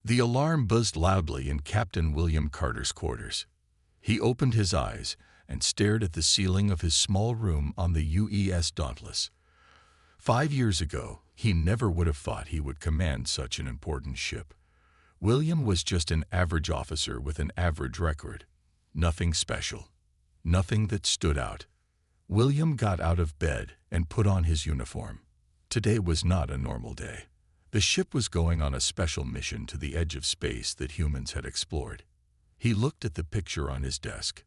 The alarm buzzed loudly in Captain William Carter's quarters. He opened his eyes and stared at the ceiling of his small room on the UES Dauntless. 5 years ago, he never would have thought he would command such an important ship. William was just an average officer with an average record. Nothing special. Nothing that stood out. William got out of bed and put on his uniform. Today was not a normal day. The ship was going on a special mission to the edge of space that humans had explored. He looked at the picture on his desk.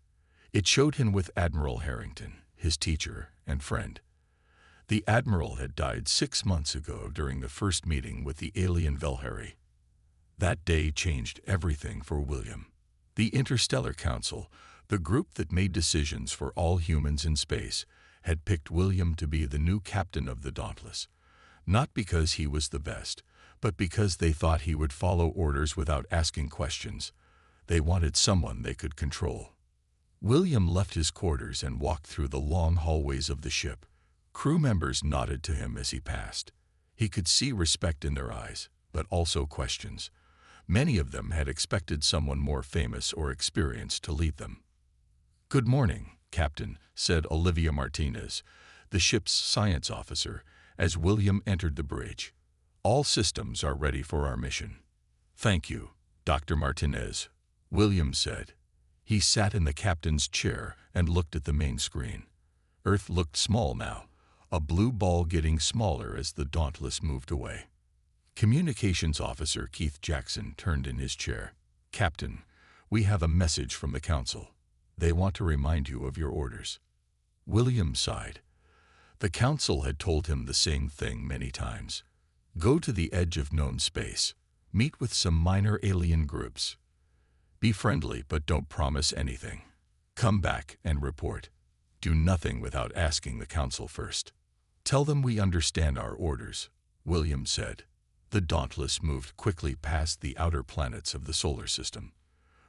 It showed him with Admiral Harrington, his teacher and friend. The Admiral had died 6 months ago during the first meeting with the alien Velhari. That day changed everything for William. The Interstellar Council, the group that made decisions for all humans in space, had picked William to be the new captain of the Dauntless. Not because he was the best, but because they thought he would follow orders without asking questions. They wanted someone they could control. William left his quarters and walked through the long hallways of the ship. Crew members nodded to him as he passed. He could see respect in their eyes, but also questions. Many of them had expected someone more famous or experienced to lead them. "Good morning, Captain," said Olivia Martinez, the ship's science officer, as William entered the bridge. "All systems are ready for our mission." "Thank you, Dr. Martinez," William said. He sat in the captain's chair and looked at the main screen. Earth looked small now, a blue ball getting smaller as the Dauntless moved away. Communications Officer Keith Jackson turned in his chair. "Captain, we have a message from the Council. They want to remind you of your orders." William sighed. The Council had told him the same thing many times. Go to the edge of known space. Meet with some minor alien groups. Be friendly, but don't promise anything. Come back and report. Do nothing without asking the Council first. "Tell them we understand our orders," William said. The Dauntless moved quickly past the outer planets of the solar system.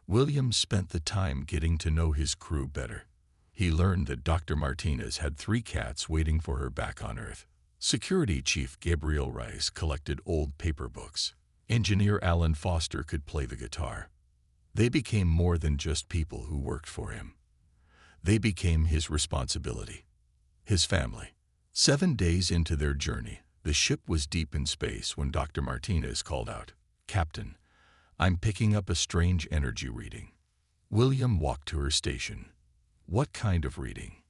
William spent the time getting to know his crew better. He learned that Dr. Martinez had 3 cats waiting for her back on Earth. Security Chief Gabriel Rice collected old paper books. Engineer Alan Foster could play the guitar. They became more than just people who worked for him. They became his responsibility, his family. 7 days into their journey, the ship was deep in space when Dr. Martinez called out, "Captain, I'm picking up a strange energy reading." William walked to her station. "What kind of reading?"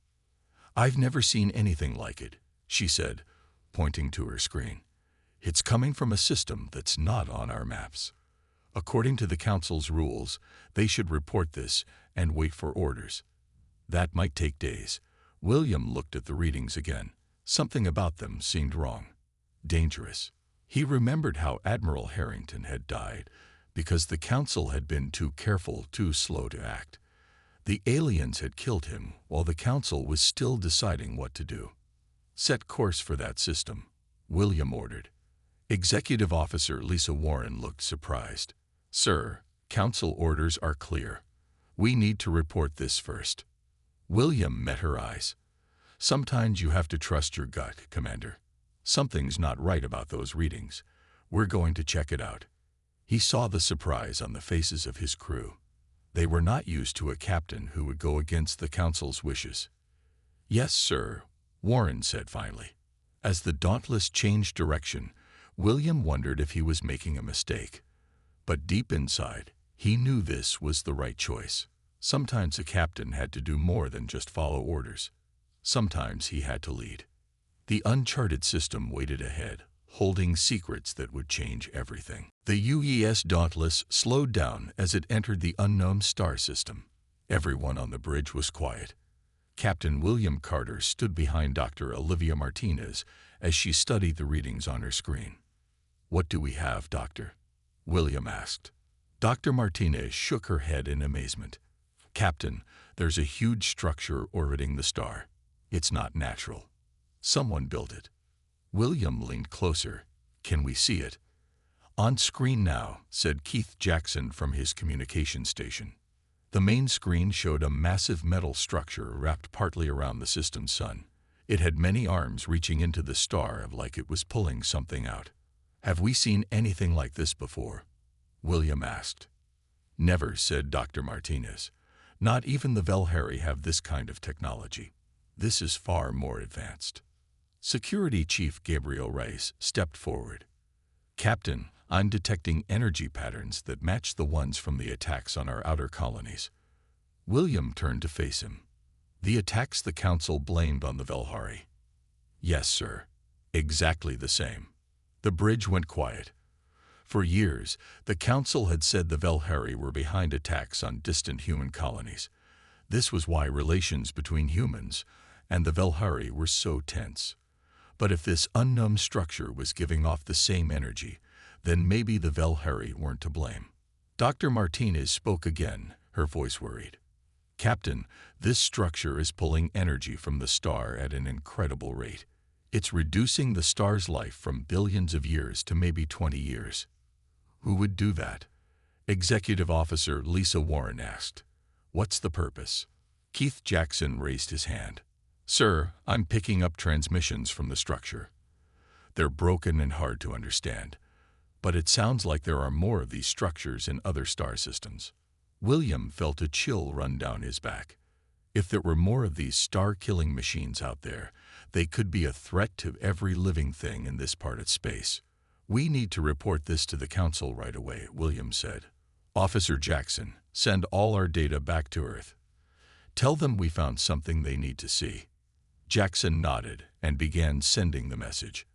"I've never seen anything like it," she said, pointing to her screen. "It's coming from a system that's not on our maps. According to the Council's rules, they should report this and wait for orders. That might take days." William looked at the readings again. Something about them seemed wrong. Dangerous. He remembered how Admiral Harrington had died because the Council had been too careful, too slow to act. The aliens had killed him while the Council was still deciding what to do. "Set course for that system," William ordered. Executive Officer Lisa Warren looked surprised. "Sir, Council orders are clear. We need to report this first." William met her eyes. "Sometimes you have to trust your gut, Commander. Something's not right about those readings. We're going to check it out." He saw the surprise on the faces of his crew. They were not used to a captain who would go against the Council's wishes. "Yes, sir," Warren said finally. As the Dauntless changed direction, William wondered if he was making a mistake. But deep inside, he knew this was the right choice. Sometimes a captain had to do more than just follow orders. Sometimes he had to lead. The uncharted system waited ahead, holding secrets that would change everything. The UES Dauntless slowed down as it entered the unknown star system. Everyone on the bridge was quiet. Captain William Carter stood behind Dr. Olivia Martinez as she studied the readings on her screen. "What do we have, Doctor?" William asked. Dr. Martinez shook her head in amazement. "Captain, there's a huge structure orbiting the star. It's not natural. Someone built it." William leaned closer. "Can we see it?" "On screen now," said Keith Jackson from his communication station. The main screen showed a massive metal structure wrapped partly around the system's sun. It had many arms reaching into the star like it was pulling something out. "Have we seen anything like this before?" William asked. Never, said Dr. Martinez. Not even the Velhari have this kind of technology. This is far more advanced. Security Chief Gabriel Reyes stepped forward. Captain, I'm detecting energy patterns that match the ones from the attacks on our outer colonies. William turned to face him. The attacks the Council blamed on the Velhari. Yes, sir. Exactly the same. The bridge went quiet. For years, the Council had said the Velhari were behind attacks on distant human colonies. This was why relations between humans and the Velhari were so tense. But if this unknown structure was giving off the same energy, then maybe the Velhari weren't to blame. Dr. Martinez spoke again, her voice worried. Captain, this structure is pulling energy from the star at an incredible rate. It's reducing the star's life from billions of years to maybe 20 years. Who would do that? Executive Officer Lisa Warren asked. What's the purpose? Keith Jackson raised his hand. Sir, I'm picking up transmissions from the structure. They're broken and hard to understand. But it sounds like there are more of these structures in other star systems. William felt a chill run down his back. If there were more of these star-killing machines out there, they could be a threat to every living thing in this part of space. We need to report this to the Council right away, William said. Officer Jackson, send all our data back to Earth. Tell them we found something they need to see. Jackson nodded and began sending the message.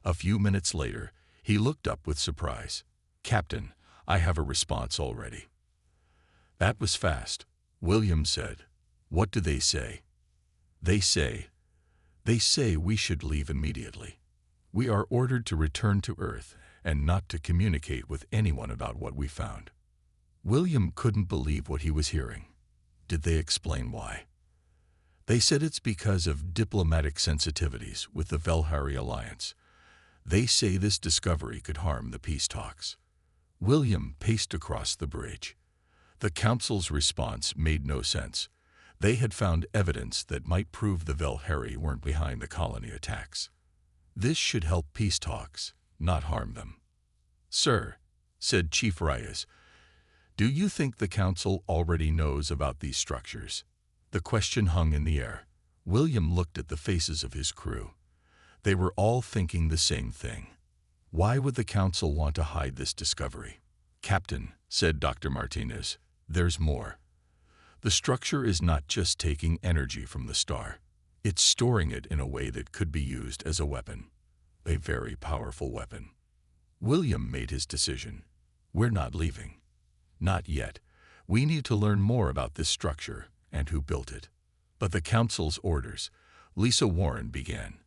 A few minutes later, he looked up with surprise. Captain, I have a response already. That was fast, William said. What do they say? They say we should leave immediately. We are ordered to return to Earth and not to communicate with anyone about what we found. William couldn't believe what he was hearing. Did they explain why? They said it's because of diplomatic sensitivities with the Velhari Alliance. They say this discovery could harm the peace talks. William paced across the bridge. The Council's response made no sense. They had found evidence that might prove the Velhari weren't behind the colony attacks. This should help peace talks, not harm them. Sir, said Chief Reyes, do you think the Council already knows about these structures? The question hung in the air. William looked at the faces of his crew. They were all thinking the same thing. Why would the Council want to hide this discovery? Captain, said Dr. Martinez, there's more. The structure is not just taking energy from the star. It's storing it in a way that could be used as a weapon. A very powerful weapon. William made his decision. We're not leaving. Not yet. We need to learn more about this structure and who built it. But the Council's orders, Lisa Warren began.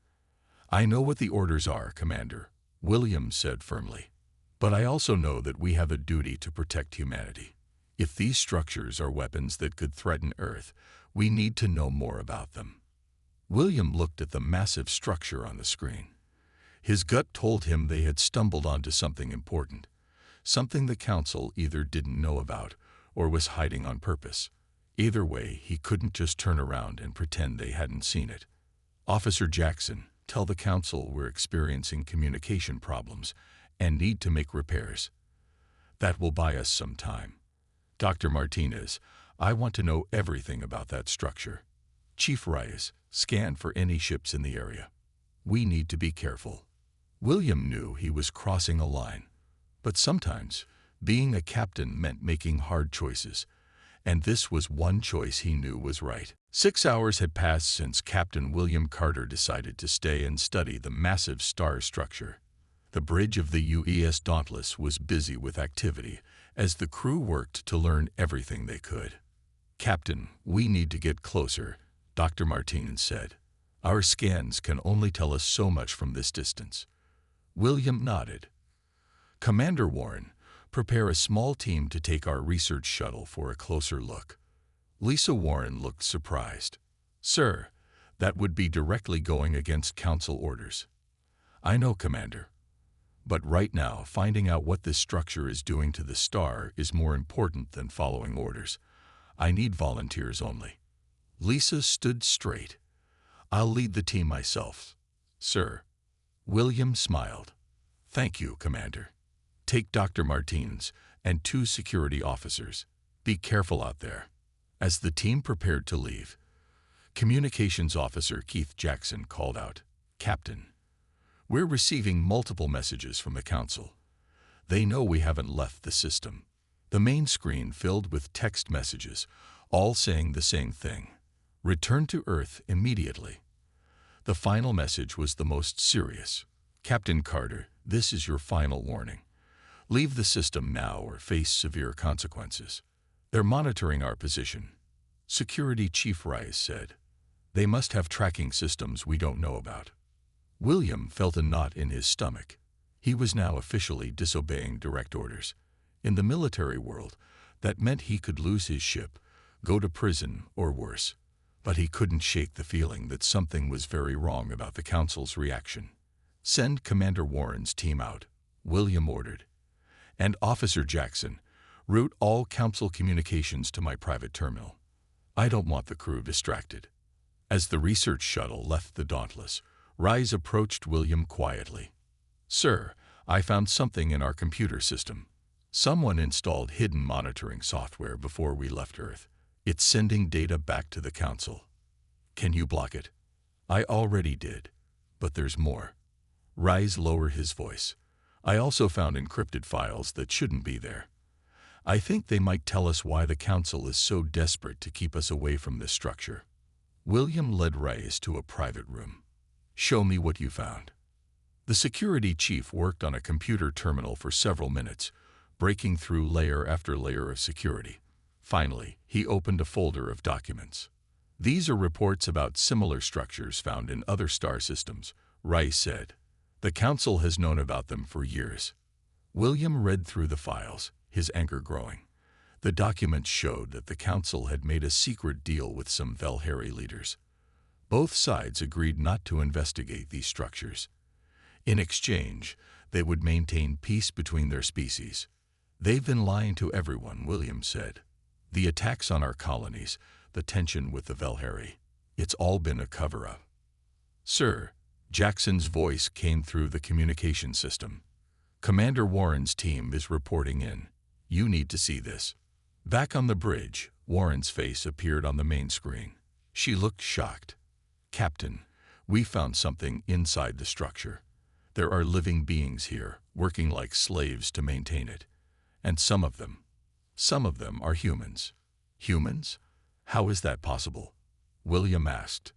I know what the orders are, Commander, William said firmly. But I also know that we have a duty to protect humanity. If these structures are weapons that could threaten Earth, we need to know more about them. William looked at the massive structure on the screen. His gut told him they had stumbled onto something important, something the Council either didn't know about or was hiding on purpose. Either way, he couldn't just turn around and pretend they hadn't seen it. Officer Jackson, tell the Council we're experiencing communication problems and need to make repairs. That will buy us some time. Dr. Martinez, I want to know everything about that structure. Chief Reyes, scan for any ships in the area. We need to be careful. William knew he was crossing a line, but sometimes being a captain meant making hard choices, and this was one choice he knew was right. 6 hours had passed since Captain William Carter decided to stay and study the massive star structure. The bridge of the UES Dauntless was busy with activity as the crew worked to learn everything they could. Captain, we need to get closer, Dr. Martinez said. Our scans can only tell us so much from this distance. William nodded. Commander Warren, prepare a small team to take our research shuttle for a closer look. Lisa Warren looked surprised. Sir, that would be directly going against Council orders. I know, Commander. But right now, finding out what this structure is doing to the star is more important than following orders. I need volunteers only. Lisa stood straight. I'll lead the team myself, sir. William smiled. Thank you, Commander. Take Dr. Martinez and 2 security officers. Be careful out there. As the team prepared to leave, Communications Officer Keith Jackson called out, "Captain, we're receiving multiple messages from the Council. They know we haven't left the system." The main screen filled with text messages, all saying the same thing: return to Earth immediately. The final message was the most serious. "Captain Carter, this is your final warning. Leave the system now or face severe consequences. They're monitoring our position," Security Chief Rice said. "They must have tracking systems we don't know about." William felt a knot in his stomach. He was now officially disobeying direct orders. In the military world, that meant he could lose his ship, go to prison, or worse. But he couldn't shake the feeling that something was very wrong about the Council's reaction. "Send Commander Warren's team out," William ordered. "And Officer Jackson, route all Council communications to my private terminal. I don't want the crew distracted." As the research shuttle left the Dauntless, Rise approached William quietly. "Sir, I found something in our computer system. Someone installed hidden monitoring software before we left Earth. It's sending data back to the Council. Can you block it?" "I already did, but there's more." Rise lowered his voice. "I also found encrypted files that shouldn't be there. I think they might tell us why the Council is so desperate to keep us away from this structure." William led Rise to a private room. "Show me what you found." The security chief worked on a computer terminal for several minutes, breaking through layer after layer of security. Finally, he opened a folder of documents. "These are reports about similar structures found in other star systems," Rice said. "The Council has known about them for years." William read through the files, his anger growing. The documents showed that the Council had made a secret deal with some Velhari leaders. Both sides agreed not to investigate these structures. In exchange, they would maintain peace between their species. "They've been lying to everyone," William said. "The attacks on our colonies, the tension with the Velhari, it's all been a cover-up." "Sir," Jackson's voice came through the communication system. "Commander Warren's team is reporting in. You need to see this." Back on the bridge, Warren's face appeared on the main screen. She looked shocked. "Captain, we found something inside the structure. There are living beings here, working like slaves to maintain it. And some of them are humans." "Humans? How is that possible?" William asked.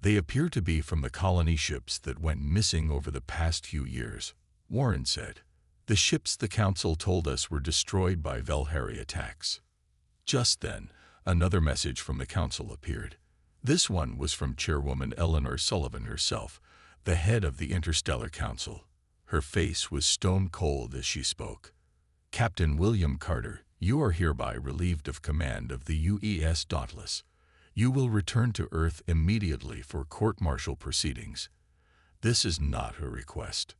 "They appear to be from the colony ships that went missing over the past few years," Warren said. "The ships the Council told us were destroyed by Velhari attacks." Just then, another message from the Council appeared. This one was from Chairwoman Eleanor Sullivan herself, the head of the Interstellar Council. Her face was stone cold as she spoke. "Captain William Carter, you are hereby relieved of command of the UES Dauntless. You will return to Earth immediately for court-martial proceedings. This is not a request."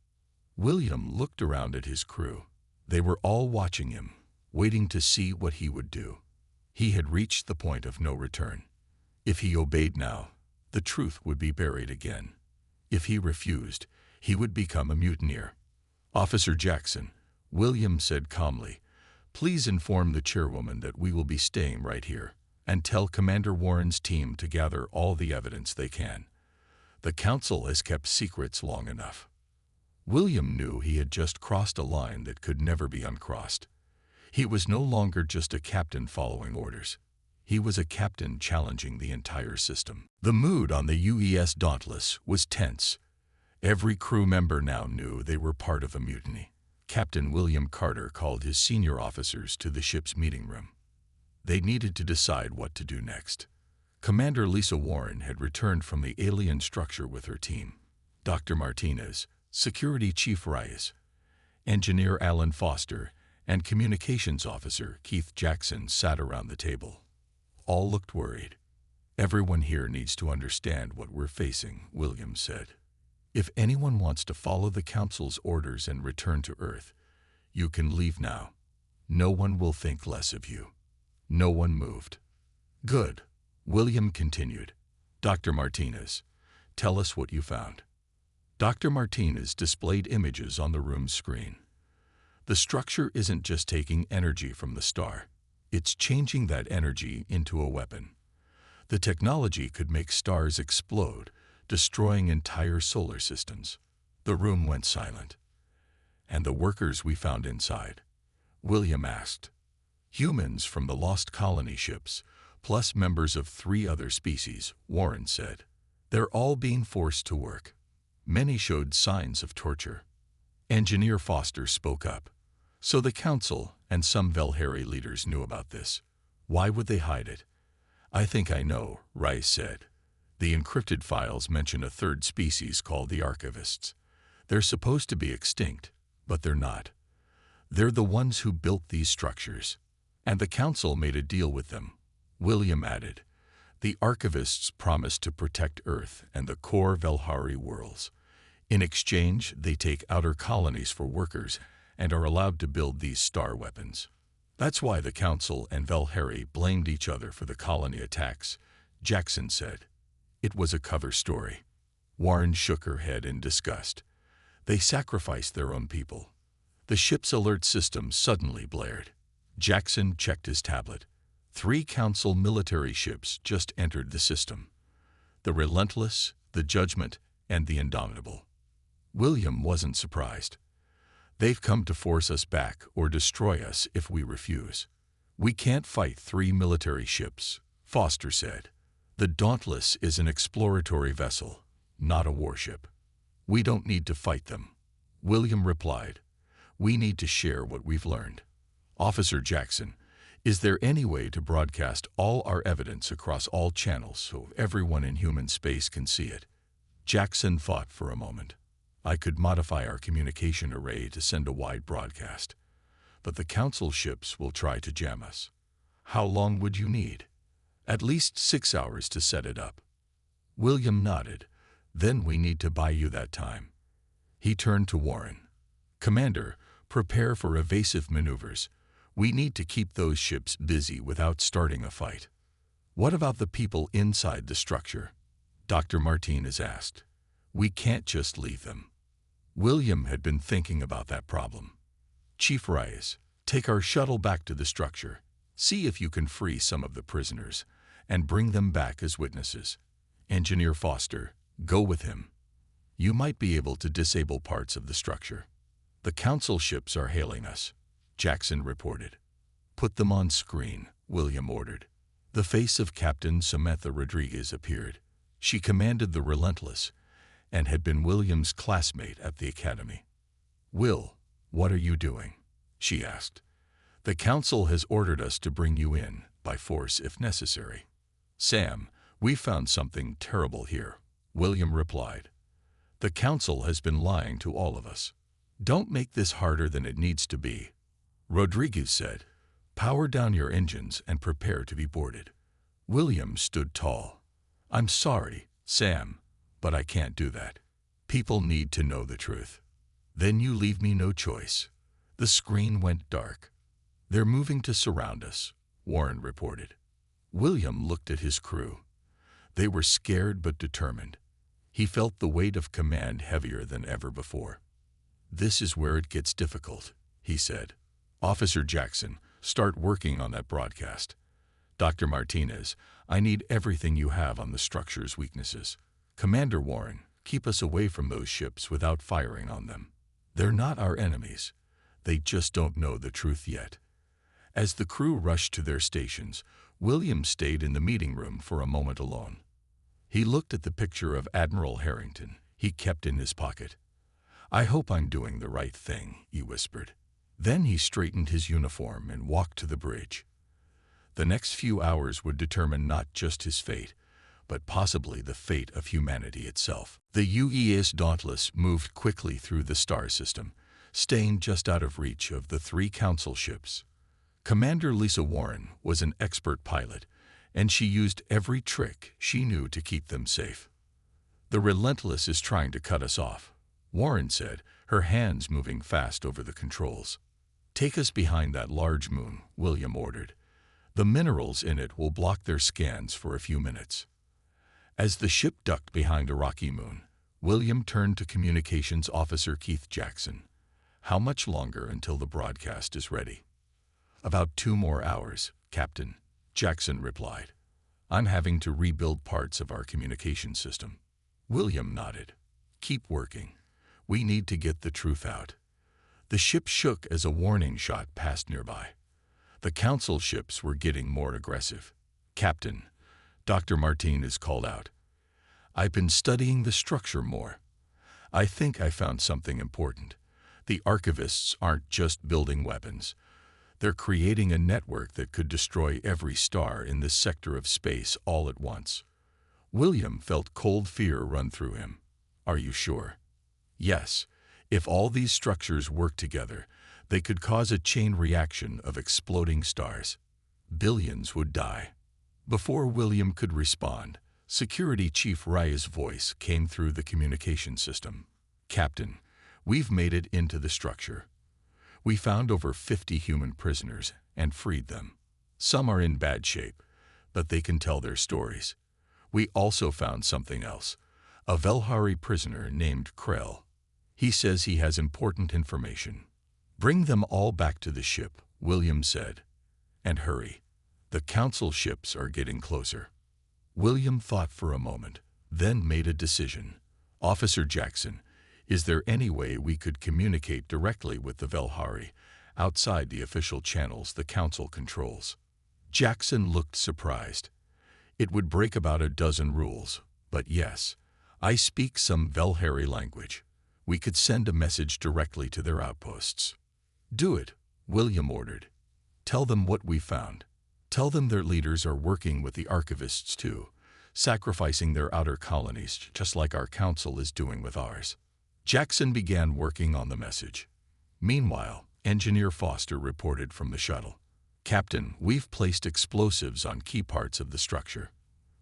William looked around at his crew. They were all watching him, waiting to see what he would do. He had reached the point of no return. If he obeyed now, the truth would be buried again. If he refused, he would become a mutineer. "Officer Jackson," William said calmly, "please inform the chairwoman that we will be staying right here, and tell Commander Warren's team to gather all the evidence they can. The Council has kept secrets long enough." William knew he had just crossed a line that could never be uncrossed. He was no longer just a captain following orders. He was a captain challenging the entire system. The mood on the UES Dauntless was tense. Every crew member now knew they were part of a mutiny. Captain William Carter called his senior officers to the ship's meeting room. They needed to decide what to do next. Commander Lisa Warren had returned from the alien structure with her team. Dr. Martinez, Security Chief Rice, Engineer Alan Foster, and Communications Officer Keith Jackson sat around the table. All looked worried. "Everyone here needs to understand what we're facing," William said. "If anyone wants to follow the Council's orders and return to Earth, you can leave now. No one will think less of you." No one moved. "Good," William continued. "Dr. Martinez, tell us what you found." Dr. Martinez displayed images on the room's screen. The structure isn't just taking energy from the star. It's changing that energy into a weapon. The technology could make stars explode, destroying entire solar systems. The room went silent. "And the workers we found inside?" William asked. "Humans from the lost colony ships, plus members of 3 other species," Warren said. "They're all being forced to work. Many showed signs of torture." Engineer Foster spoke up. "So the Council and some Velhari leaders knew about this. Why would they hide it?" "I think I know," Rice said. "The encrypted files mention a 3rd species called the Archivists. They're supposed to be extinct, but they're not. They're the ones who built these structures. And the Council made a deal with them." William added, "The Archivists promised to protect Earth and the core Velhari worlds. In exchange, they take outer colonies for workers and are allowed to build these star weapons. That's why the Council and Velhari blamed each other for the colony attacks," Jackson said. "It was a cover story." Warren shook her head in disgust. "They sacrificed their own people." The ship's alert system suddenly blared. Jackson checked his tablet. 3 Council military ships just entered the system. The Relentless, the Judgment, and the Indomitable. William wasn't surprised. "They've come to force us back or destroy us if we refuse." "We can't fight 3 military ships," Foster said. "The Dauntless is an exploratory vessel, not a warship. We don't need to fight them." William replied, "We need to share what we've learned." "Officer Jackson, is there any way to broadcast all our evidence across all channels so everyone in human space can see it?" Jackson thought for a moment. "I could modify our communication array to send a wide broadcast, but the Council ships will try to jam us." "How long would you need?" "At least 6 hours to set it up." William nodded. "Then we need to buy you that time." He turned to Warren. "Commander, prepare for evasive maneuvers. We need to keep those ships busy without starting a fight." "What about the people inside the structure?" Dr. Martinez asked. "We can't just leave them." William had been thinking about that problem. "Chief Rice, take our shuttle back to the structure. See if you can free some of the prisoners, and bring them back as witnesses. Engineer Foster, go with him. You might be able to disable parts of the structure." "The Council ships are hailing us," Jackson reported. "Put them on screen," William ordered. The face of Captain Samantha Rodriguez appeared. She commanded the Relentless and had been William's classmate at the academy. "Will, what are you doing?" she asked. "The Council has ordered us to bring you in, by force if necessary." "Sam, we found something terrible here," William replied. "The Council has been lying to all of us." "Don't make this harder than it needs to be," Rodriguez said. "Power down your engines and prepare to be boarded." William stood tall. "I'm sorry, Sam, but I can't do that. People need to know the truth." "Then you leave me no choice." The screen went dark. "They're moving to surround us," Warren reported. William looked at his crew. They were scared but determined. He felt the weight of command heavier than ever before. "This is where it gets difficult," he said. "Officer Jackson, start working on that broadcast. Dr. Martinez, I need everything you have on the structure's weaknesses. Commander Warren, keep us away from those ships without firing on them. They're not our enemies. They just don't know the truth yet." As the crew rushed to their stations, William stayed in the meeting room for a moment alone. He looked at the picture of Admiral Harrington he kept in his pocket. "I hope I'm doing the right thing," he whispered. Then he straightened his uniform and walked to the bridge. The next few hours would determine not just his fate, but possibly the fate of humanity itself. The UES Dauntless moved quickly through the star system, staying just out of reach of the 3 Council ships. Commander Lisa Warren was an expert pilot, and she used every trick she knew to keep them safe. "The Relentless is trying to cut us off," Warren said, her hands moving fast over the controls. "Take us behind that large moon," William ordered. "The minerals in it will block their scans for a few minutes." As the ship ducked behind a rocky moon, William turned to Communications Officer Keith Jackson. How much longer until the broadcast is ready? About 2 more hours, Captain, Jackson replied. I'm having to rebuild parts of our communication system. William nodded. Keep working. We need to get the truth out. The ship shook as a warning shot passed nearby. The Council ships were getting more aggressive. Captain, Dr. Martinez called out. I've been studying the structure more. I think I found something important. The archivists aren't just building weapons. They're creating a network that could destroy every star in this sector of space all at once. William felt cold fear run through him. Are you sure? Yes. If all these structures work together, they could cause a chain reaction of exploding stars. Billions would die. Before William could respond, Security Chief Raya's voice came through the communication system. Captain, we've made it into the structure. We found over 50 human prisoners and freed them. Some are in bad shape, but they can tell their stories. We also found something else, a Velhari prisoner named Krell. He says he has important information. Bring them all back to the ship, William said. And hurry. The Council ships are getting closer. William thought for a moment, then made a decision. Officer Jackson, is there any way we could communicate directly with the Velhari, outside the official channels the Council controls? Jackson looked surprised. It would break about a dozen rules, but yes, I speak some Velhari language. We could send a message directly to their outposts. Do it, William ordered. Tell them what we found. Tell them their leaders are working with the archivists too, sacrificing their outer colonies just like our council is doing with ours. Jackson began working on the message. Meanwhile, Engineer Foster reported from the shuttle. Captain, we've placed explosives on key parts of the structure.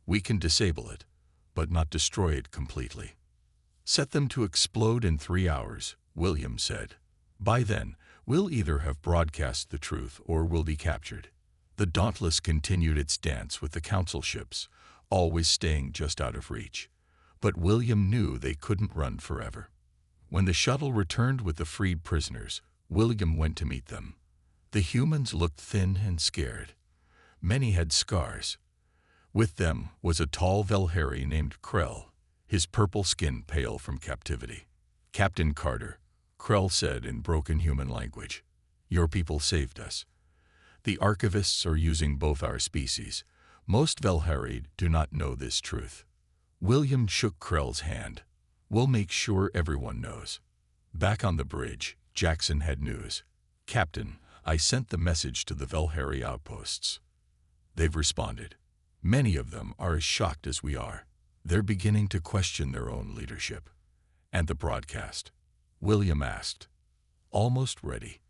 We can disable it, but not destroy it completely. Set them to explode in 3 hours, William said. By then, we'll either have broadcast the truth or we'll be captured. The Dauntless continued its dance with the Council ships, always staying just out of reach. But William knew they couldn't run forever. When the shuttle returned with the freed prisoners, William went to meet them. The humans looked thin and scared. Many had scars. With them was a tall Velhari named Krell, his purple skin pale from captivity. Captain Carter, Krell said in broken human language, your people saved us. The archivists are using both our species. Most Velhari do not know this truth. William shook Krell's hand. We'll make sure everyone knows. Back on the bridge, Jackson had news. Captain, I sent the message to the Velhari outposts. They've responded. Many of them are as shocked as we are. They're beginning to question their own leadership. And the broadcast? William asked. Almost ready.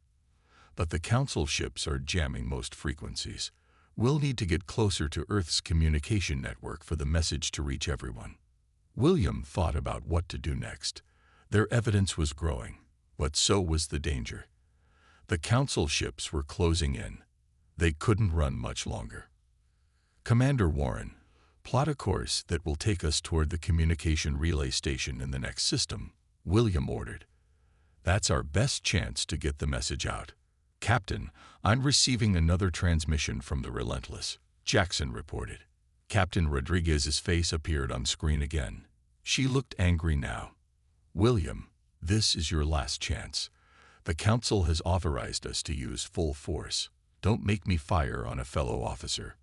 But the Council ships are jamming most frequencies. We'll need to get closer to Earth's communication network for the message to reach everyone. William thought about what to do next. Their evidence was growing, but so was the danger. The Council ships were closing in. They couldn't run much longer. Commander Warren, plot a course that will take us toward the communication relay station in the next system, William ordered. That's our best chance to get the message out. Captain, I'm receiving another transmission from the Relentless, Jackson reported. Captain Rodriguez's face appeared on screen again. She looked angry now. William, this is your last chance. The Council has authorized us to use full force. Don't make me fire on a fellow officer.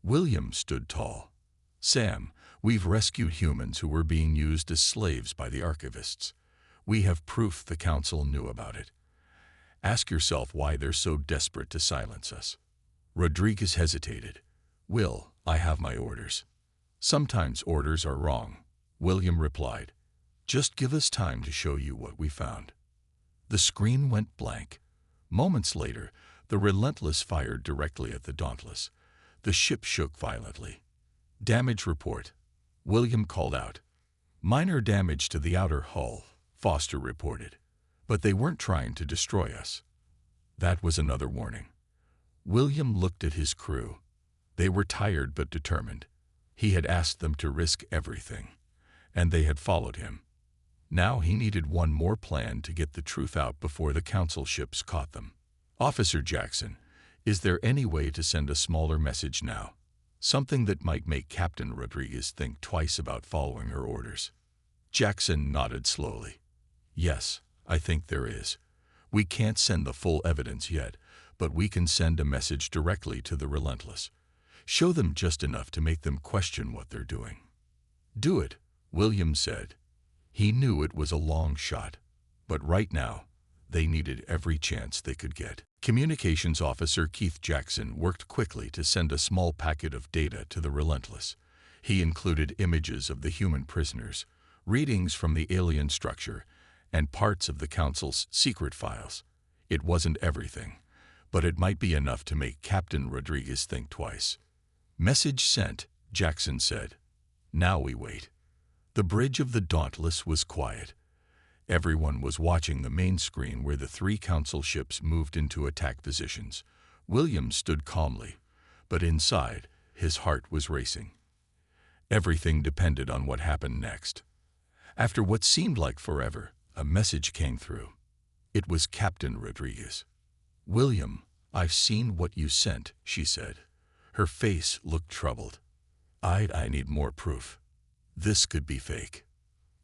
William stood tall. Sam, we've rescued humans who were being used as slaves by the archivists. We have proof the Council knew about it. Ask yourself why they're so desperate to silence us. Rodriguez hesitated. Will, I have my orders. Sometimes orders are wrong, William replied. Just give us time to show you what we found. The screen went blank. Moments later, the Relentless fired directly at the Dauntless. The ship shook violently. Damage report, William called out. Minor damage to the outer hull, Foster reported. But they weren't trying to destroy us. That was another warning. William looked at his crew. They were tired but determined. He had asked them to risk everything, and they had followed him. Now he needed one more plan to get the truth out before the council ships caught them. Officer Jackson, is there any way to send a smaller message now? Something that might make Captain Rodriguez think twice about following her orders. Jackson nodded slowly. Yes, I think there is. We can't send the full evidence yet, but we can send a message directly to the Relentless. Show them just enough to make them question what they're doing. Do it, William said. He knew it was a long shot, but right now, they needed every chance they could get. Communications Officer Keith Jackson worked quickly to send a small packet of data to the Relentless. He included images of the human prisoners, readings from the alien structure, and parts of the Council's secret files. It wasn't everything, but it might be enough to make Captain Rodriguez think twice. Message sent, Jackson said. Now we wait. The bridge of the Dauntless was quiet. Everyone was watching the main screen where the 3 council ships moved into attack positions. William stood calmly, but inside, his heart was racing. Everything depended on what happened next. After what seemed like forever, a message came through. It was Captain Rodriguez. William, I've seen what you sent, she said. Her face looked troubled. I need more proof. This could be fake.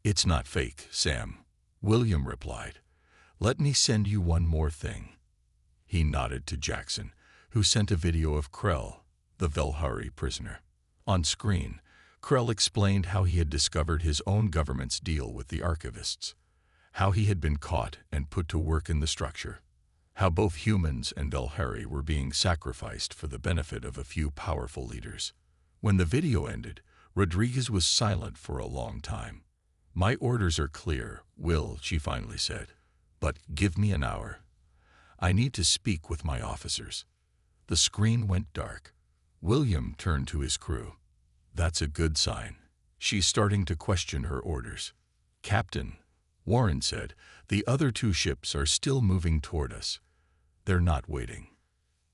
It's not fake, Sam, William replied. Let me send you one more thing. He nodded to Jackson, who sent a video of Krell, the Velhari prisoner. On screen, Krell explained how he had discovered his own government's deal with the archivists, how he had been caught and put to work in the structure, how both humans and Velhari were being sacrificed for the benefit of a few powerful leaders. When the video ended, Rodriguez was silent for a long time. My orders are clear, Will, she finally said, but give me an hour. I need to speak with my officers. The screen went dark. William turned to his crew. That's a good sign. She's starting to question her orders. Captain, Warren said, the other 2 ships are still moving toward us. They're not waiting.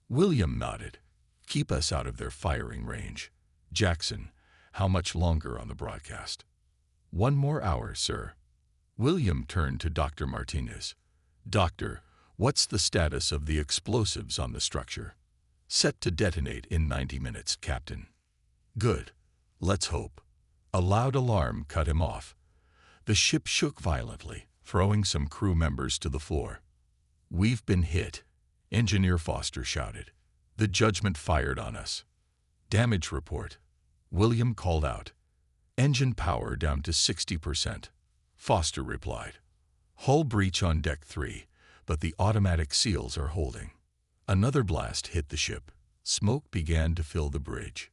William nodded. Keep us out of their firing range. Jackson, how much longer on the broadcast? 1 more hour, sir. William turned to Dr. Martinez. Doctor, what's the status of the explosives on the structure? Set to detonate in 90 minutes, Captain. Good. Let's hope. A loud alarm cut him off. The ship shook violently, throwing some crew members to the floor. We've been hit, Engineer Foster shouted. The Judgment fired on us. Damage report. William called out. Engine power down to 60%. Foster replied. Hull breach on deck 3, but the automatic seals are holding. Another blast hit the ship. Smoke began to fill the bridge.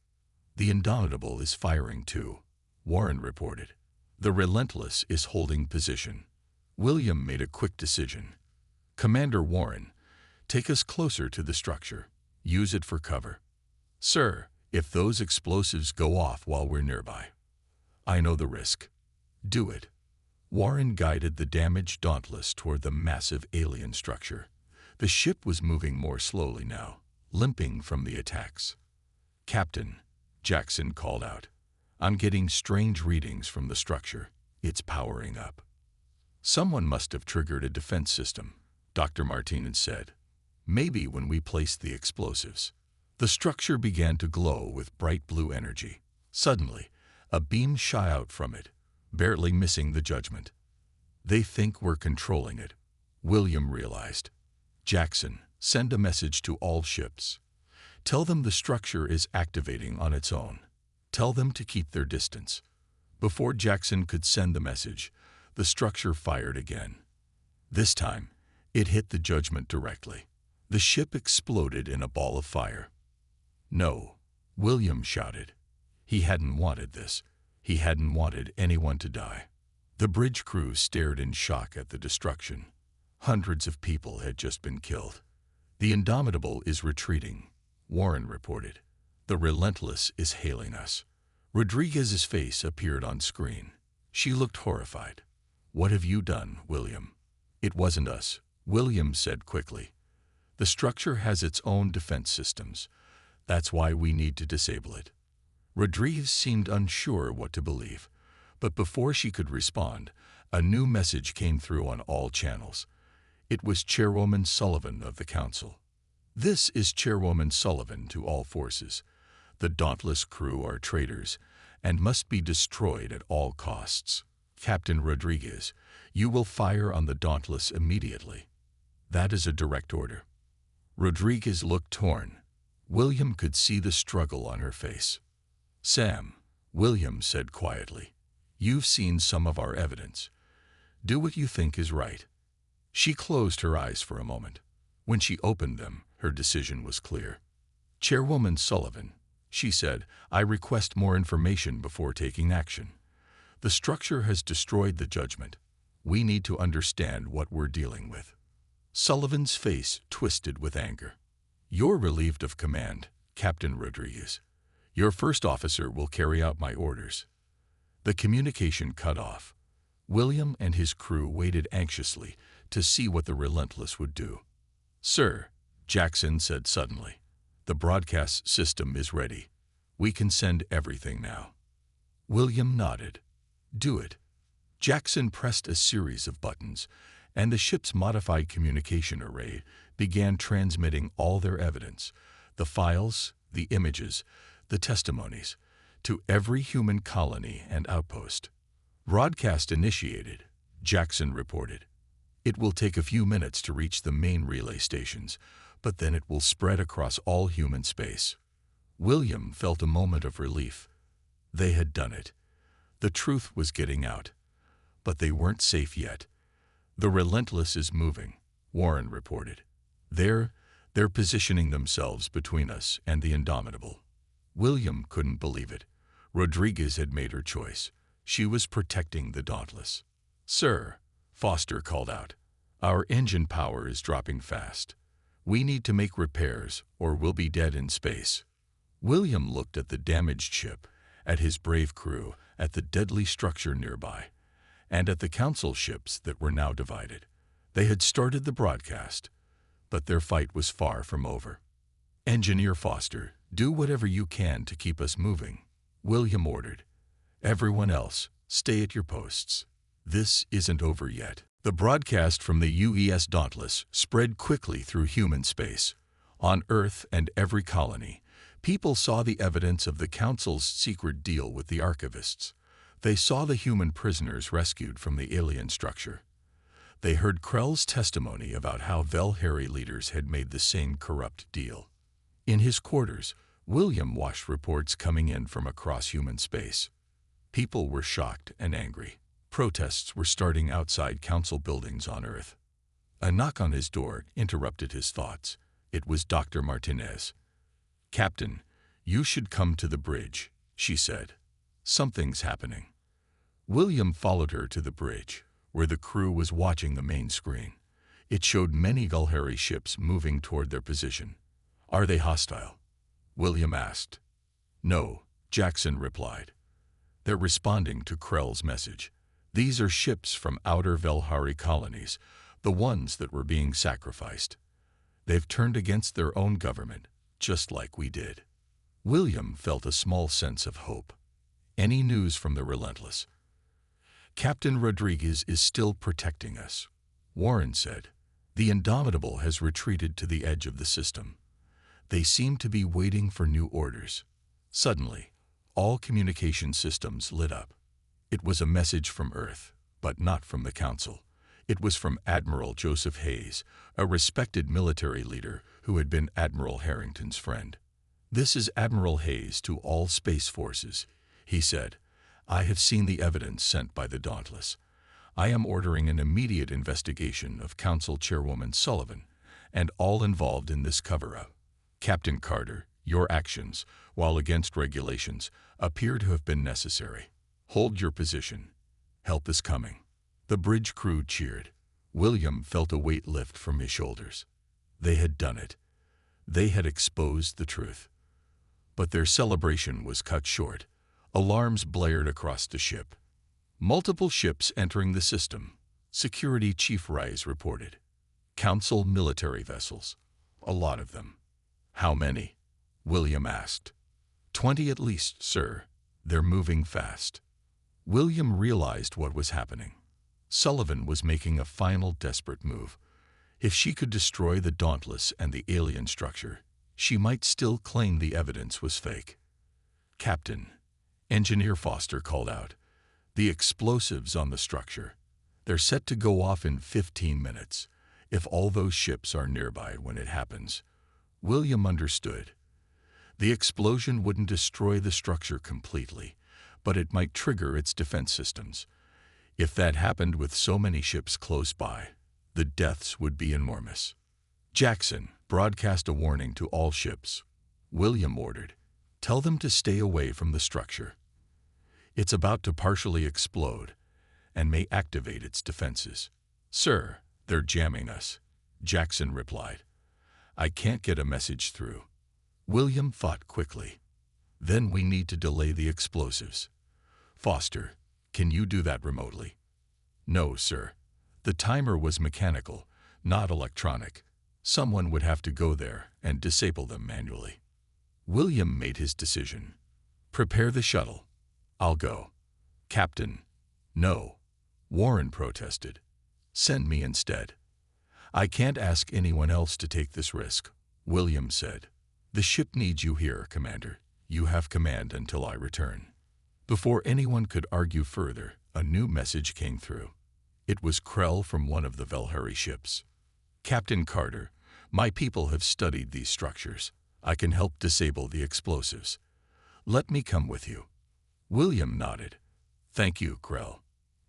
The Indomitable is firing too, Warren reported. The Relentless is holding position. William made a quick decision. Commander Warren, take us closer to the structure. Use it for cover. Sir, if those explosives go off while we're nearby. I know the risk. Do it. Warren guided the damaged Dauntless toward the massive alien structure. The ship was moving more slowly now, limping from the attacks. Captain, Jackson called out. I'm getting strange readings from the structure. It's powering up. Someone must have triggered a defense system, Dr. Martinez said. Maybe when we placed the explosives. The structure began to glow with bright blue energy. Suddenly, a beam shot out from it, barely missing the Judgment. They think we're controlling it, William realized. Jackson, send a message to all ships. Tell them the structure is activating on its own. Tell them to keep their distance. Before Jackson could send the message, the structure fired again. This time, it hit the Judgment directly. The ship exploded in a ball of fire. No, William shouted. He hadn't wanted this. He hadn't wanted anyone to die. The bridge crew stared in shock at the destruction. Hundreds of people had just been killed. The Indomitable is retreating, Warren reported. The Relentless is hailing us. Rodriguez's face appeared on screen. She looked horrified. What have you done, William? It wasn't us, William said quickly. The structure has its own defense systems. That's why we need to disable it. Rodriguez seemed unsure what to believe, but before she could respond, A new message came through on all channels. It was Chairwoman Sullivan of the Council. "This is Chairwoman Sullivan to all forces. The Dauntless crew are traitors and must be destroyed at all costs. Captain Rodriguez, you will fire on the Dauntless immediately. That is a direct order." Rodriguez looked torn. William could see the struggle on her face. "Sam," William said quietly, "you've seen some of our evidence. Do what you think is right." She closed her eyes for a moment. When she opened them, her decision was clear. "Chairwoman Sullivan," she said, "I request more information before taking action. The structure has destroyed the judgment. We need to understand what we're dealing with." Sullivan's face twisted with anger. "You're relieved of command, Captain Rodriguez. Your first officer will carry out my orders." The communication cut off. William and his crew waited anxiously to see what the Relentless would do. "Sir," Jackson said suddenly, "the broadcast system is ready. We can send everything now." William nodded. "Do it." Jackson pressed a series of buttons, and the ship's modified communication array began transmitting all their evidence, the files, the images, the testimonies, to every human colony and outpost. "Broadcast initiated," Jackson reported. "It will take a few minutes to reach the main relay stations, but then it will spread across all human space." William felt a moment of relief. They had done it. The truth was getting out. But they weren't safe yet. "The Relentless is moving," Warren reported. They're positioning themselves between us and the Indomitable." William couldn't believe it. Rodriguez had made her choice. She was protecting the Dauntless. "Sir," Foster called out, "our engine power is dropping fast. We need to make repairs or we'll be dead in space." William looked at the damaged ship, at his brave crew, at the deadly structure nearby, and at the Council ships that were now divided. They had started the broadcast, but their fight was far from over. "Engineer Foster, do whatever you can to keep us moving," William ordered. "Everyone else, stay at your posts. This isn't over yet." The broadcast from the UES Dauntless spread quickly through human space. On Earth and every colony, people saw the evidence of the Council's secret deal with the Archivists. They saw the human prisoners rescued from the alien structure. They heard Krell's testimony about how Velhari leaders had made the same corrupt deal. In his quarters, William watched reports coming in from across human space. People were shocked and angry. Protests were starting outside Council buildings on Earth. A knock on his door interrupted his thoughts. It was Dr. Martinez. "Captain, you should come to the bridge," she said. "Something's happening." William followed her to the bridge, where the crew was watching the main screen. It showed many Velhari ships moving toward their position. "Are they hostile?" William asked. "No," Jackson replied. "They're responding to Krell's message. These are ships from outer Velhari colonies, the ones that were being sacrificed. They've turned against their own government, just like we did." William felt a small sense of hope. "Any news from the Relentless?" "Captain Rodriguez is still protecting us," Warren said. "The Indomitable has retreated to the edge of the system. They seem to be waiting for new orders." Suddenly, all communication systems lit up. It was a message from Earth, but not from the Council. It was from Admiral Joseph Hayes, a respected military leader who had been Admiral Harrington's friend. "This is Admiral Hayes to all space forces," he said. "I have seen the evidence sent by the Dauntless. I am ordering an immediate investigation of Council Chairwoman Sullivan and all involved in this cover-up. Captain Carter, your actions, while against regulations, appear to have been necessary. Hold your position. Help is coming." The bridge crew cheered. William felt a weight lift from his shoulders. They had done it. They had exposed the truth. But their celebration was cut short. Alarms blared across the ship. "Multiple ships entering the system," Security Chief Rice reported. "Council military vessels. A lot of them." "How many?" William asked. 20 at least, sir. They're moving fast." William realized what was happening. Sullivan was making a final desperate move. If she could destroy the Dauntless and the alien structure, she might still claim the evidence was fake. "Captain," Engineer Foster called out, "the explosives on the structure. They're set to go off in 15 minutes, if all those ships are nearby when it happens." William understood. The explosion wouldn't destroy the structure completely, but it might trigger its defense systems. If that happened with so many ships close by, the deaths would be enormous. "Jackson, broadcast a warning to all ships," William ordered. "Tell them to stay away from the structure. It's about to partially explode and may activate its defenses." "Sir, they're jamming us," Jackson replied. "I can't get a message through." William thought quickly. "Then we need to delay the explosives. Foster, can you do that remotely?" "No, sir. The timer was mechanical, not electronic. Someone would have to go there and disable them manually." William made his decision. "Prepare the shuttle. I'll go." "Captain." "No," Warren protested. "Send me instead." "I can't ask anyone else to take this risk," William said. "The ship needs you here, Commander. You have command until I return." Before anyone could argue further, a new message came through. It was Krell from one of the Velhari ships. "Captain Carter, my people have studied these structures. I can help disable the explosives. Let me come with you." William nodded. "Thank you, Krell.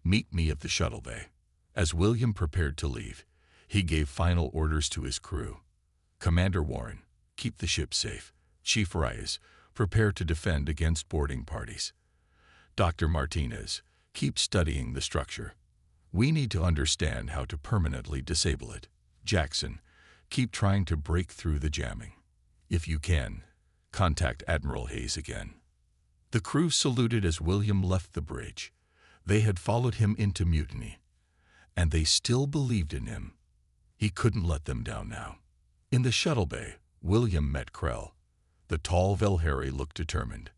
Meet me at the shuttle bay." As William prepared to leave, he gave final orders to his crew. "Commander Warren, keep the ship safe. Chief Reyes, prepare to defend against boarding parties. Dr. Martinez, keep studying the structure. We need to understand how to permanently disable it. Jackson, keep trying to break through the jamming. If you can, contact Admiral Hayes again." The crew saluted as William left the bridge. They had followed him into mutiny, and they still believed in him. He couldn't let them down now. In the shuttle bay, William met Krell. The tall Velhari looked determined.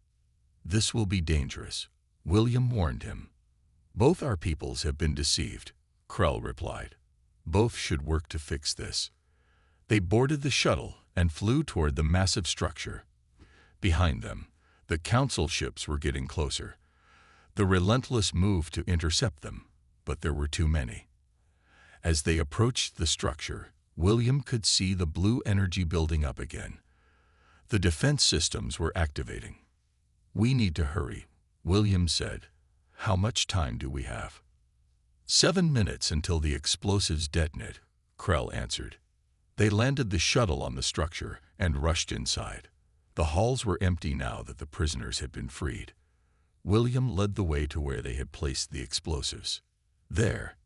"This will be dangerous," William warned him. "Both our peoples have been deceived," Krell replied. "Both should work to fix this." They boarded the shuttle and flew toward the massive structure. Behind them, the Council ships were getting closer. The Relentless moved to intercept them, but there were too many. As they approached the structure, William could see the blue energy building up again. The defense systems were activating. "We need to hurry," William said. "How much time do we have?" 7 minutes until the explosives detonate," Krell answered. They landed the shuttle on the structure and rushed inside. The halls were empty now that the prisoners had been freed. William led the way to where they had placed the explosives. There,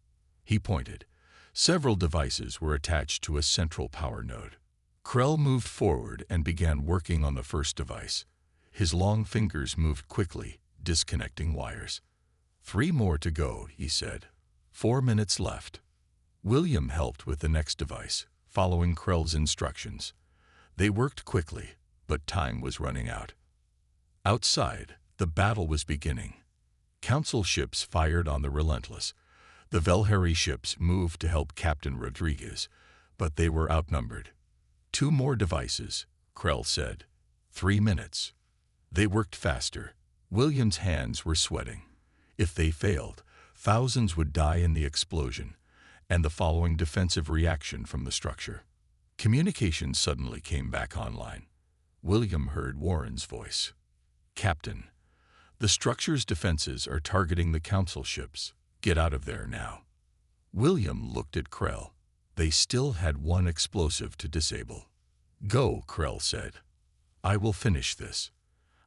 he pointed. Several devices were attached to a central power node. Krell moved forward and began working on the first device. His long fingers moved quickly, disconnecting wires. 3 more to go, he said. 4 minutes left. William helped with the next device, following Krell's instructions. They worked quickly, but time was running out. Outside, the battle was beginning. Council ships fired on the Relentless. The Velhari ships moved to help Captain Rodriguez, but they were outnumbered. 2 more devices, Krell said. 3 minutes. They worked faster. William's hands were sweating. If they failed, thousands would die in the explosion and the following defensive reaction from the structure. Communication suddenly came back online. William heard Warren's voice. "Captain, the structure's defenses are targeting the Council ships. Get out of there now." William looked at Krell. They still had 1 explosive to disable. "Go," Krell said. "I will finish this."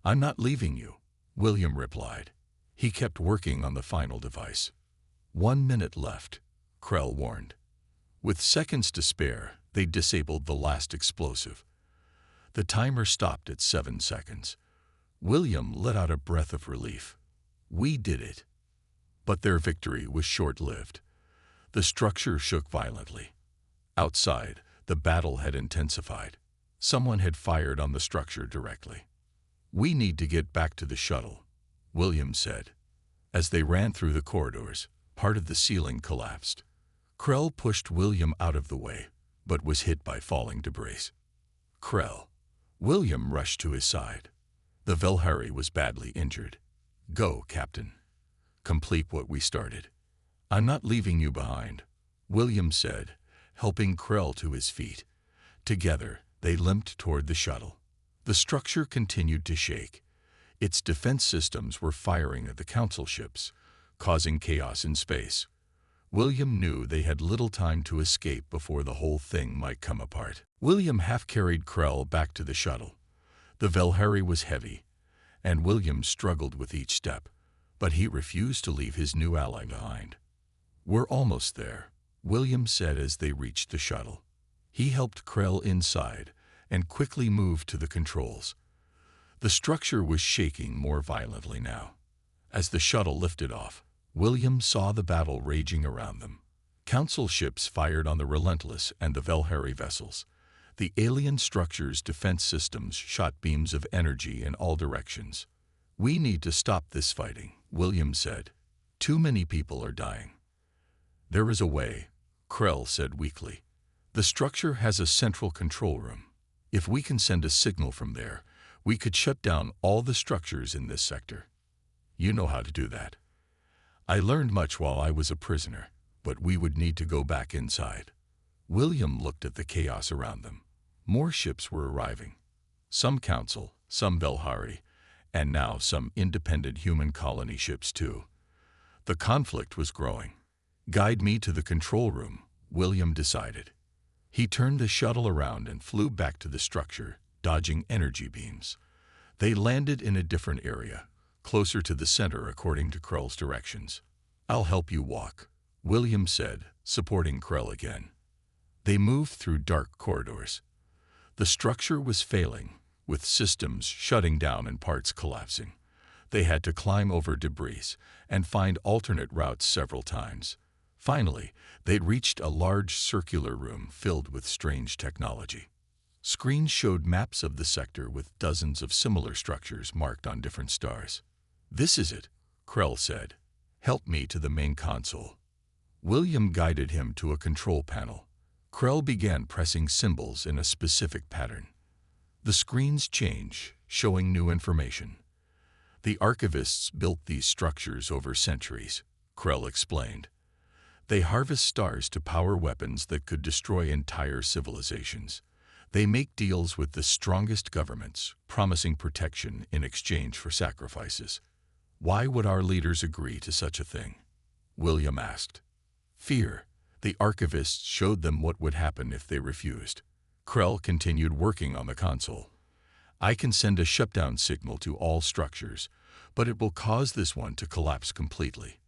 "I'm not leaving you," William replied. He kept working on the final device. 1 minute left, Krell warned. With seconds to spare, they disabled the last explosive. The timer stopped at 7 seconds. William let out a breath of relief. We did it. But their victory was short-lived. The structure shook violently. Outside, the battle had intensified. Someone had fired on the structure directly. "We need to get back to the shuttle," William said. As they ran through the corridors, Part of the ceiling collapsed. Krell pushed William out of the way, but was hit by falling debris. Krell. William rushed to his side. The Velhari was badly injured. Go, Captain. Complete what we started. I'm not leaving you behind, William said, helping Krell to his feet. Together, they limped toward the shuttle. The structure continued to shake. Its defense systems were firing at the Council ships, causing chaos in space. William knew they had little time to escape before the whole thing might come apart. William half-carried Krell back to the shuttle. The Velhari was heavy, and William struggled with each step, but he refused to leave his new ally behind. We're almost there, William said as they reached the shuttle. He helped Krell inside and quickly moved to the controls. The structure was shaking more violently now. As the shuttle lifted off, William saw the battle raging around them. Council ships fired on the Relentless and the Velhari vessels. The alien structure's defense systems shot beams of energy in all directions. We need to stop this fighting, William said. Too many people are dying. There is a way, Krell said weakly. The structure has a central control room. If we can send a signal from there, we could shut down all the structures in this sector. You know how to do that. I learned much while I was a prisoner, but we would need to go back inside. William looked at the chaos around them. More ships were arriving. Some Council, some Velhari, and now some independent human colony ships too. The conflict was growing. Guide me to the control room, William decided. He turned the shuttle around and flew back to the structure, dodging energy beams. They landed in a different area, closer to the center according to Krell's directions. I'll help you walk, William said, supporting Krell again. They moved through dark corridors. The structure was failing, with systems shutting down and parts collapsing. They had to climb over debris and find alternate routes several times. Finally, they'd reached a large circular room filled with strange technology. Screens showed maps of the sector with dozens of similar structures marked on different stars. This is it, Krell said. Help me to the main console. William guided him to a control panel. Krell began pressing symbols in a specific pattern. The screens changed, showing new information. The archivists built these structures over centuries, Krell explained. They harvest stars to power weapons that could destroy entire civilizations. They make deals with the strongest governments, promising protection in exchange for sacrifices. Why would our leaders agree to such a thing? William asked. Fear. The archivists showed them what would happen if they refused. Krell continued working on the console. I can send a shutdown signal to all structures, but it will cause this one to collapse completely.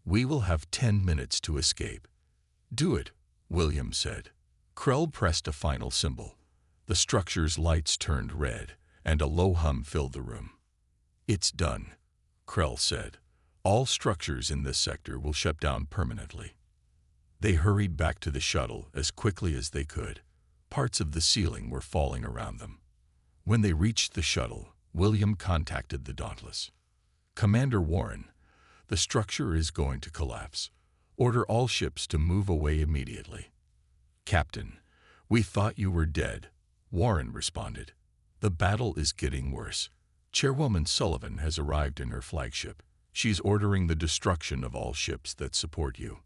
We will have 10 minutes to escape. Do it, William said. Krell pressed a final symbol. The structure's lights turned red, and a low hum filled the room. It's done, Krell said. All structures in this sector will shut down permanently. They hurried back to the shuttle as quickly as they could. Parts of the ceiling were falling around them. When they reached the shuttle, William contacted the Dauntless. Commander Warren, the structure is going to collapse. Order all ships to move away immediately. Captain, we thought you were dead, Warren responded. The battle is getting worse. Chairwoman Sullivan has arrived in her flagship. She's ordering the destruction of all ships that support you.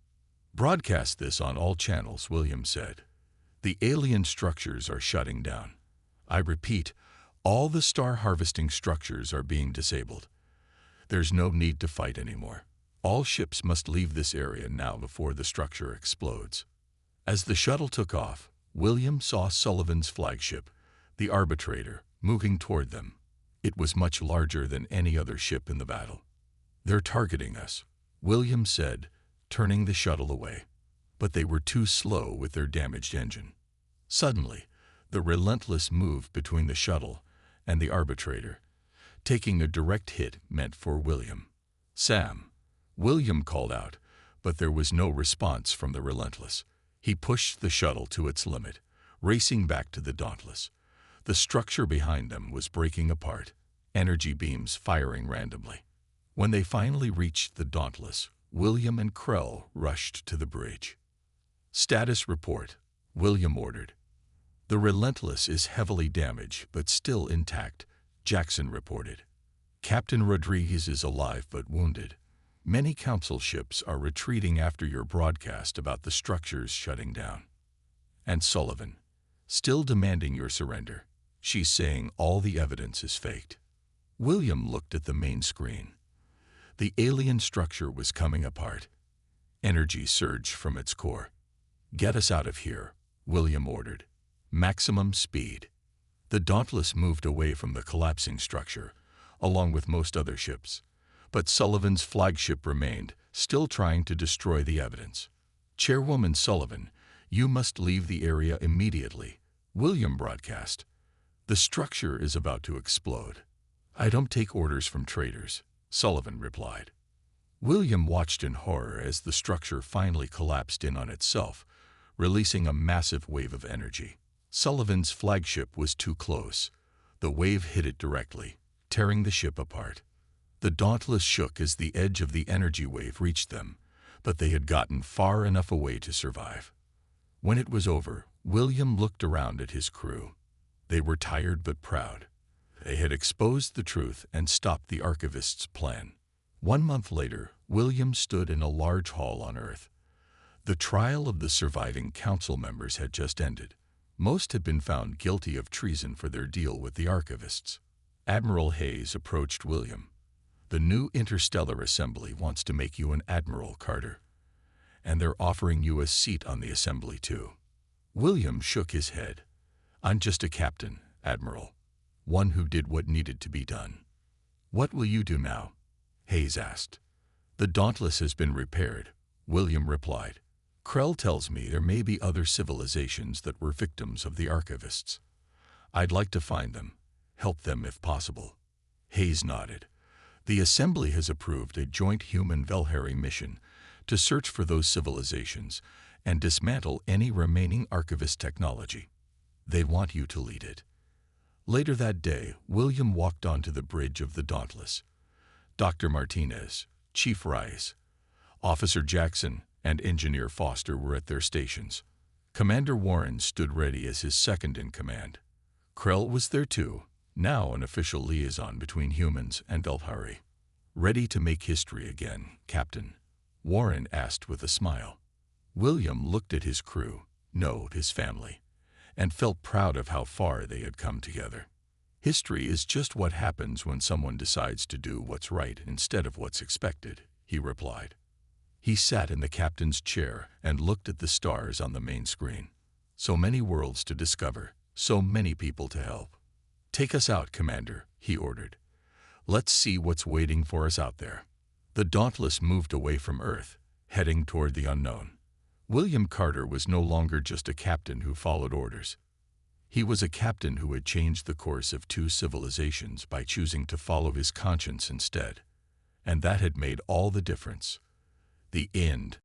Broadcast this on all channels, William said. The alien structures are shutting down. I repeat, all the star harvesting structures are being disabled. There's no need to fight anymore. All ships must leave this area now before the structure explodes. As the shuttle took off, William saw Sullivan's flagship, the Arbitrator, moving toward them. It was much larger than any other ship in the battle. They're targeting us, William said, turning the shuttle away. But they were too slow with their damaged engine. Suddenly, the Relentless moved between the shuttle and the Arbitrator, taking a direct hit meant for William. Sam, William called out, but there was no response from the Relentless. He pushed the shuttle to its limit, racing back to the Dauntless. The structure behind them was breaking apart, energy beams firing randomly. When they finally reached the Dauntless, William and Krell rushed to the bridge. "Status report," William ordered. "The Relentless is heavily damaged but still intact," Jackson reported. "Captain Rodriguez is alive but wounded. Many council ships are retreating after your broadcast about the structures shutting down. And Sullivan, still demanding your surrender. She's saying all the evidence is faked." William looked at the main screen. The alien structure was coming apart. Energy surged from its core. "Get us out of here," William ordered. "Maximum speed." The Dauntless moved away from the collapsing structure, along with most other ships. But Sullivan's flagship remained, still trying to destroy the evidence. "Chairwoman Sullivan, you must leave the area immediately," William broadcast. "The structure is about to explode." "I don't take orders from traitors," Sullivan replied. William watched in horror as the structure finally collapsed in on itself, releasing a massive wave of energy. Sullivan's flagship was too close. The wave hit it directly, tearing the ship apart. The Dauntless shook as the edge of the energy wave reached them, but they had gotten far enough away to survive. When it was over, William looked around at his crew. They were tired but proud. They had exposed the truth and stopped the Archivist's plan. 1 month later, William stood in a large hall on Earth. The trial of the surviving council members had just ended. Most had been found guilty of treason for their deal with the Archivists. Admiral Hayes approached William. "The new Interstellar Assembly wants to make you an Admiral, Carter. And they're offering you a seat on the Assembly, too." William shook his head. "I'm just a captain, Admiral. One who did what needed to be done." "What will you do now?" Hayes asked. "The Dauntless has been repaired," William replied. "Krell tells me there may be other civilizations that were victims of the Archivists. I'd like to find them, help them if possible." Hayes nodded. "The Assembly has approved a joint human-Velhari mission to search for those civilizations and dismantle any remaining Archivist technology. They want you to lead it." Later that day, William walked onto the bridge of the Dauntless. Dr. Martinez, Chief Rice, Officer Jackson, and Engineer Foster were at their stations. Commander Warren stood ready as his second-in-command. Krell was there too, now an official liaison between humans and Velhari. "Ready to make history again, Captain?" Warren asked with a smile. William looked at his crew, no, his family, and felt proud of how far they had come together. "History is just what happens when someone decides to do what's right instead of what's expected," he replied. He sat in the captain's chair and looked at the stars on the main screen. So many worlds to discover, so many people to help. "Take us out, Commander," he ordered. "Let's see what's waiting for us out there." The Dauntless moved away from Earth, heading toward the unknown. William Carter was no longer just a captain who followed orders. He was a captain who had changed the course of 2 civilizations by choosing to follow his conscience instead. And that had made all the difference. The end.